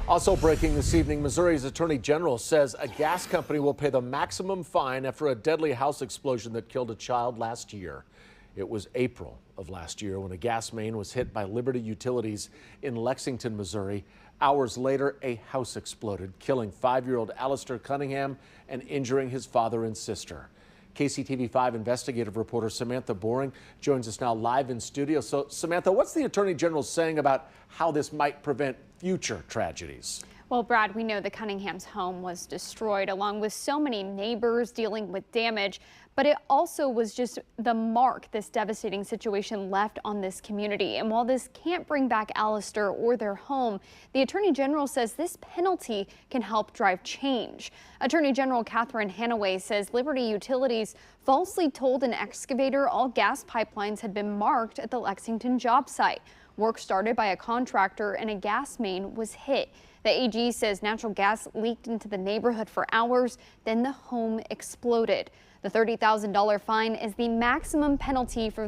Also breaking this evening, Missouri's Attorney General says a gas company will pay the maximum fine after a deadly house explosion that killed a child last year. It was April of last year when a gas main was hit by Liberty Utilities in Lexington, Missouri. Hours later, a house exploded, killing 5-year-old Alistair Cunningham and injuring his father and sister. KCTV5 investigative reporter Samantha Boring joins us now live in studio. So, Samantha, what's the Attorney General saying about how this might prevent future tragedies? Well, Brad, we know the Cunningham's home was destroyed along with so many neighbors dealing with damage, but it also was just the mark this devastating situation left on this community. And while this can't bring back Alistair or their home, the Attorney General says this penalty can help drive change. Attorney General Catherine Hanaway says Liberty Utilities falsely told an excavator all gas pipelines had been marked at the Lexington job site. Work started by a contractor and a gas main was hit. The AG says natural gas leaked into the neighborhood for hours, then the home exploded. The $30,000 fine is the maximum penalty for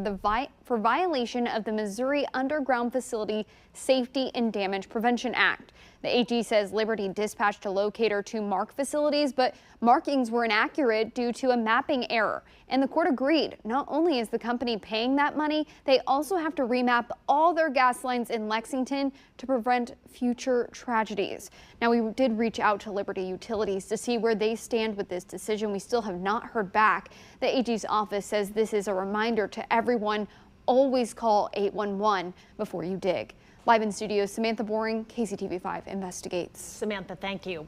violation of the Missouri Underground Facility Safety and Damage Prevention Act. The AG says Liberty dispatched a locator to mark facilities, but markings were inaccurate due to a mapping error. And the court agreed. Not only is the company paying that money, they also have to remap all their gas lines in Lexington to prevent future tragedies. Now, we did reach out to Liberty Utilities to see where they stand with this decision. We still have not heard back. The AG's office says this is a reminder to everyone, always call 811 before you dig. Live in studio, Samantha Boring, KCTV5 Investigates. Samantha, thank you.